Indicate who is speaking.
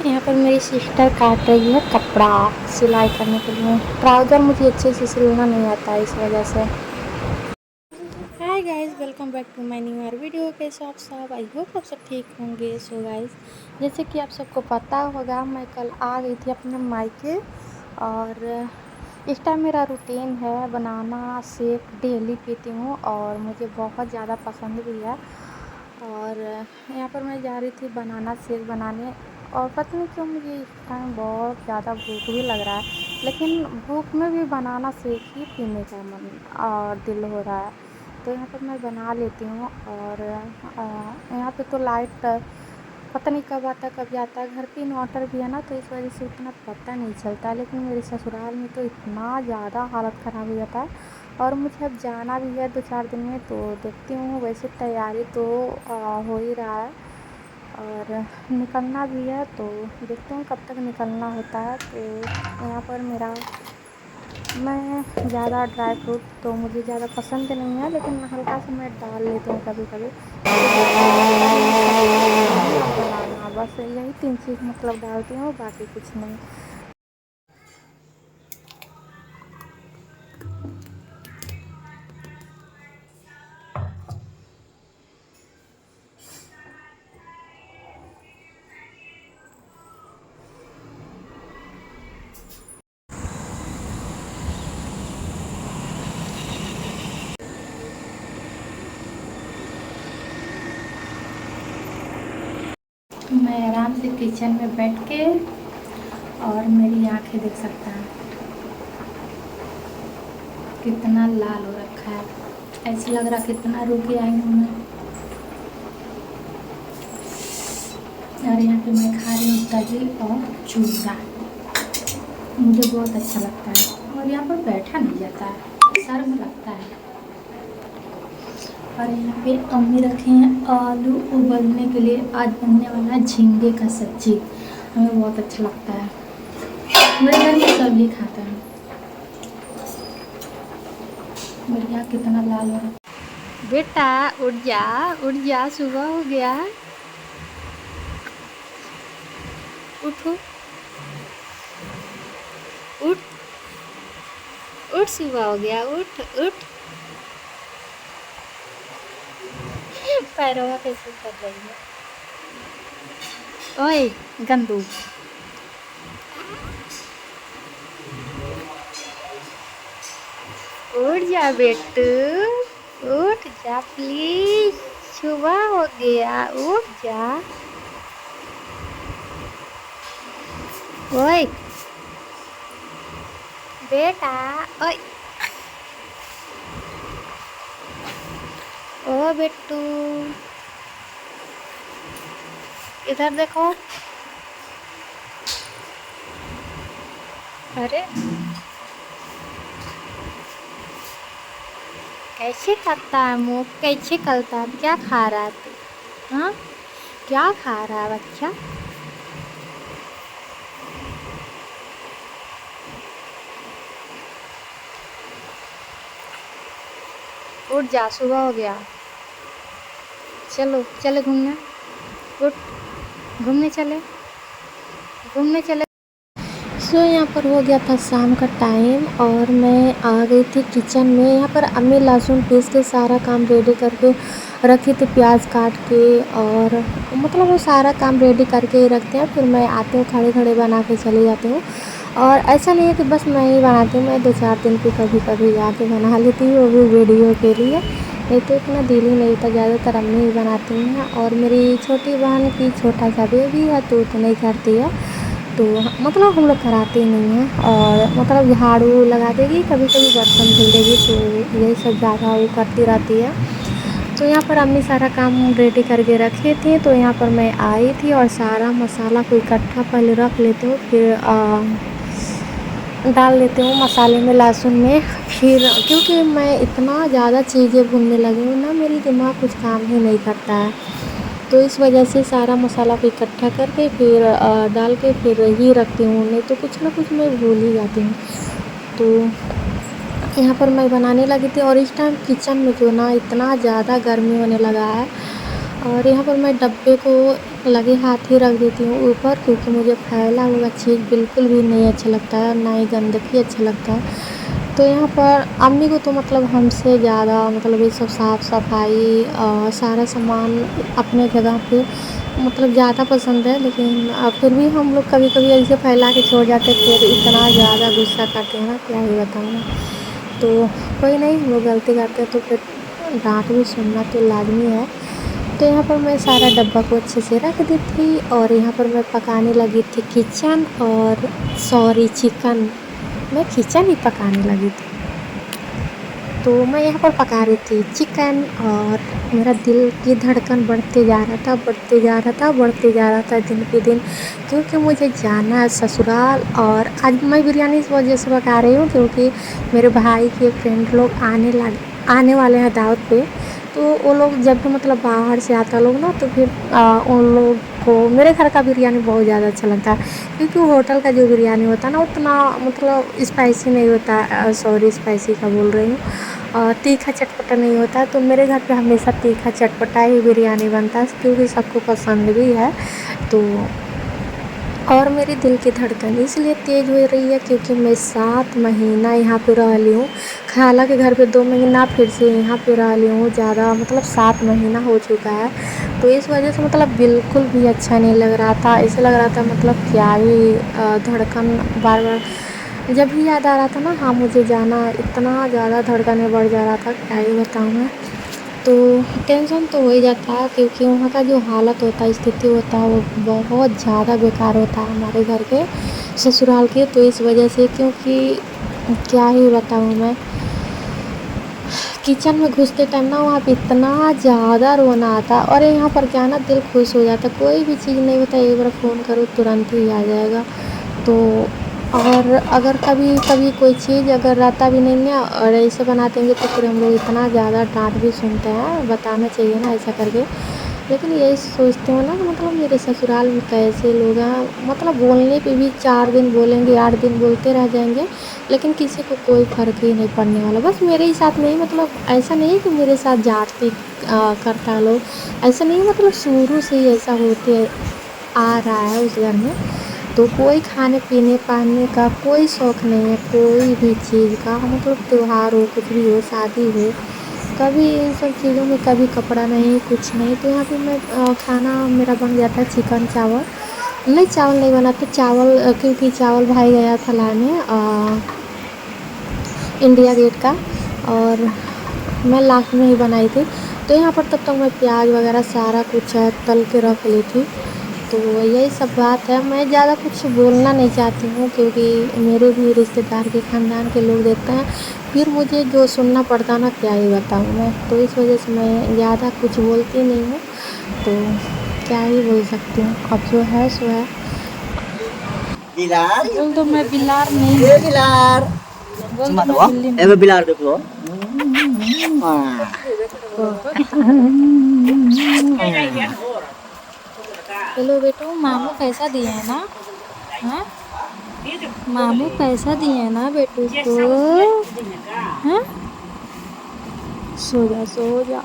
Speaker 1: यहाँ पर मेरी सिस्टर काट रही है कपड़ा सिलाई करने के लिए। ट्राउज़र मुझे अच्छे से सिलना नहीं आता है, इस वजह से। Hi guys, welcome back to my new year video. कैसे आप सब? आई होप आप सब ठीक होंगे। सो गाइस, जैसे कि आप सबको पता होगा, मैं कल आ गई थी अपने मायके और इस टाइम मेरा रूटीन है बनाना शेक। डेली पीती हूँ और मुझे बहुत ज़्यादा पसंद भी है। और यहाँ पर मैं जा रही थी बनाना शेक बनाने और पता नहीं क्यों मुझे इस टाइम बहुत ज़्यादा भूख भी लग रहा है, लेकिन भूख में भी बनाना शेक ही पीने का मन और दिल हो रहा है। तो यहाँ पर मैं बना लेती हूँ। और यहाँ पे तो लाइट पता नहीं कब आता कब जाता है। घर पे इन्वर्टर भी है ना, तो इस वजह से उतना पता नहीं चलता। लेकिन मेरे ससुराल में तो इतना ज़्यादा हालत ख़राब हो जाता है और मुझे अब जाना भी है 2-4 दिन में। तो देखती हूँ, वैसे तैयारी तो हो ही रहा है और निकलना भी है, तो देखते हैं कब तक निकलना होता है। तो यहाँ पर मैं ज़्यादा ड्राई फ्रूट तो मुझे ज़्यादा पसंद नहीं है, लेकिन हल्का सा मैं डाल लेती हूँ कभी कभी। बनाना बस यही 3 चीज़ मतलब डालती हूँ, बाकी कुछ नहीं। मैं आराम से किचन में बैठ के और मेरी आंखें देख सकता है कितना लाल हो रखा है। ऐसे लग रहा कितना रुके आई हूँ मैं। और यहाँ पे मैं खा रही हूँ दही और चूड़ा। मुझे बहुत अच्छा लगता है और यहाँ पर बैठा नहीं जाता है, शर्म लगता है। और यहाँ पे अम्मी रखे हैं आलू उबलने के लिए। आज बनने वाला झींगे का सब्जी, हमें बहुत अच्छा लगता है। मेरे घर में सभी खाते हैं। मेरे यहाँ कितना लाल हो रहा है। बेटा उठ जा, सुबह हो गया। उठो, उठ उठ, सुबह हो गया, उठ उठ। पैरों कैसे कर रही है? ओए गंदू, उठ जा बेटू, उठ जा प्लीज, सुबह हो गया, उठ जा। ओए बेटा, ओए ओ बेटू, इधर देखो। अरे कैसे करता है मुँह, कैसे करता है? क्या खा रहा है तू? हाँ, क्या खा रहा है बच्चा? उठ जा, सुबह हो गया। चलो चले घूमने, उठ घूमने चले। सो यहाँ पर हो गया था शाम का टाइम और मैं आ गई थी किचन में। यहाँ पर अम्मी लहसुन पीस के सारा काम रेडी करके रखी थी, प्याज काट के, और मतलब वो सारा काम रेडी करके ही रखते हैं। फिर मैं आती हूँ, खड़े खड़े बना के चली जाती हूँ। और ऐसा नहीं है कि बस मैं ही बनाती हूँ, मैं 2-4 दिन की कभी कभी जाके बना लेती हूँ, वो भी वीडियो के लिए। नहीं तो इतना दिल ही नहीं था, ज़्यादातर अम्मी ही बनाती हैं। और मेरी छोटी बहन की छोटा सा बेबी है, तो नहीं करती है, तो मतलब हम लोग कराते ही नहीं हैं। और मतलब झाड़ू लगा देगी, कभी कभी बर्तन धुल देगी, तो यही सब ज़्यादा वो करती रहती है। तो यहाँ पर अम्मी सारा काम रेडी करके रखे थे। तो यहाँ पर मैं आई थी और सारा मसाला को इकट्ठा पहले रख लेती हूँ, फिर डाल लेती हूँ मसाले में, लहसुन में। फिर क्योंकि मैं इतना ज़्यादा चीज़ें भूनने लगी हूँ ना, मेरी दिमाग कुछ काम ही नहीं करता है, तो इस वजह से सारा मसाला को इकट्ठा करके फिर डाल के फिर ही रखती हूँ, नहीं तो कुछ ना कुछ मैं भूल ही जाती हूँ। तो यहाँ पर मैं बनाने लगी थी और इस टाइम किचन में जो ना इतना ज़्यादा गर्मी होने लगा है और यहाँ पर मैं डब्बे को लगे हाथ ही रख देती हूँ ऊपर, क्योंकि मुझे फैला हुआ चीज़ बिल्कुल भी नहीं अच्छा लगता है, ना ही गंदगी अच्छा लगता है। तो यहाँ पर अम्मी को तो मतलब हमसे ज़्यादा मतलब ये सब साफ़ सफाई सारा सामान अपने जगह पे मतलब ज़्यादा पसंद है, लेकिन फिर भी हम लोग कभी कभी ऐसे फैला के छोड़ जाते हैं, फिर इतना ज़्यादा गुस्सा करते हैं ना, क्या ही बताऊँ मैं। तो कोई नहीं, हम लोग गलती करते हैं तो फिर डांट भी सुनना तो लाजमी है। तो यहाँ पर मैं सारा डब्बा को अच्छे से रख दी थी, और यहाँ पर मैं पकाने लगी थी किचन, और सॉरी चिकन, मैं किचन ही पकाने लगी थी। तो मैं यहाँ पर पका रही थी चिकन, और मेरा दिल की धड़कन बढ़ते जा रहा था, बढ़ते जा रहा था, बढ़ते जा रहा था दिन पे दिन, क्योंकि मुझे जाना है ससुराल। और आज मैं बिरयानी इस वजह से पका रही हूँ क्योंकि मेरे भाई के फ्रेंड लोग आने वाले हैं दावत पे। तो वो लोग जब भी मतलब बाहर से आता लोग ना, तो फिर उन लोग को मेरे घर का बिरयानी बहुत ज़्यादा अच्छा लगता है, क्योंकि होटल का जो बिरयानी होता है ना उतना मतलब स्पाइसी नहीं होता, सॉरी स्पाइसी का बोल रही हूँ, तीखा चटपटा नहीं होता। तो मेरे घर पे हमेशा तीखा चटपटा ही बिरयानी बनता है, क्योंकि सबको पसंद भी है। तो और मेरे दिल की धड़कन इसलिए तेज़ हो रही है क्योंकि मैं 7 महीना यहाँ पे रह ली हूँ। खाला के घर पे 2 महीना, फिर से यहाँ पे रह ली हूँ ज़्यादा, मतलब 7 महीना हो चुका है। तो इस वजह से मतलब बिल्कुल भी अच्छा नहीं लग रहा था, ऐसे लग रहा था मतलब क्या ही धड़कन बार बार जब भी याद आ रहा था ना, हाँ मुझे जाना, इतना ज़्यादा धड़कनें बढ़ जा रहा था, क्या ही बताऊँ मैं। तो टेंशन तो हो ही जाता है, क्योंकि वहाँ का जो हालत होता है, स्थिति होता है, वो बहुत ज़्यादा बेकार होता है हमारे घर के ससुराल के। तो इस वजह से, क्योंकि क्या ही बताऊँ मैं, किचन में घुसते टाइम ना वहाँ पे इतना ज़्यादा रोना आता है। और यहाँ पर क्या ना, दिल खुश हो जाता है, कोई भी चीज़ नहीं होता, एक बार फ़ोन करो तुरंत ही आ जाएगा। तो और अगर कभी कभी कोई चीज़ अगर रहता भी नहीं है और ऐसे बना देंगे, तो फिर हम लोग इतना ज़्यादा डांट भी सुनते हैं, बताना चाहिए ना ऐसा करके। लेकिन यही सोचते हो ना कि मतलब मेरे ससुराल में कैसे लोग हैं, मतलब बोलने पे भी 4 दिन बोलेंगे, 8 दिन बोलते रह जाएंगे, लेकिन किसी को कोई फ़र्क ही नहीं पड़ने वाला। बस मेरे ही साथ नहीं, मतलब ऐसा नहीं है कि मेरे साथ जाति करता है लोग, ऐसा नहीं है, मतलब शुरू से ही ऐसा होते आ रहा है उस घर में। तो कोई खाने पीने पानी का कोई शौक़ नहीं है, कोई भी चीज़ का, मतलब त्योहार हो, कुछ भी हो, शादी हो, कभी इन सब चीज़ों में कभी कपड़ा नहीं, कुछ नहीं। तो यहाँ पे मैं खाना मेरा बन जाता है चिकन चावल, नहीं चावल नहीं बनाते, चावल क्योंकि चावल भाई गया था लाने इंडिया गेट का, और मैं लास्ट में ही बनाई थी। तो यहाँ पर तब तक मैं प्याज वगैरह सारा कुछ तल के रख ली थी। तो यही सब बात है, मैं ज़्यादा कुछ बोलना नहीं चाहती हूँ, क्योंकि मेरे भी रिश्तेदार के ख़ानदान के लोग देखते हैं, फिर मुझे जो सुनना पड़ता ना, क्या ही बताऊँ मैं। तो इस वजह से मैं ज़्यादा कुछ बोलती नहीं हूँ, तो क्या ही बोल सकती हूँ, अब जो है सो है।
Speaker 2: बिलार
Speaker 1: बोल दो मैं बिलार नहीं
Speaker 2: ए
Speaker 1: हूँ,
Speaker 2: बिलार
Speaker 1: बोल दो
Speaker 2: cuma
Speaker 1: मैं
Speaker 2: doang
Speaker 1: बिल्ली
Speaker 2: eh
Speaker 1: नहीं हूँ।
Speaker 2: bilar dulu ah
Speaker 1: चलो बेटू, मामू पैसा दिए हैं ना? हाँ, मामू पैसा दिए हैं ना बेटू को? हाँ, सो जा सो जा।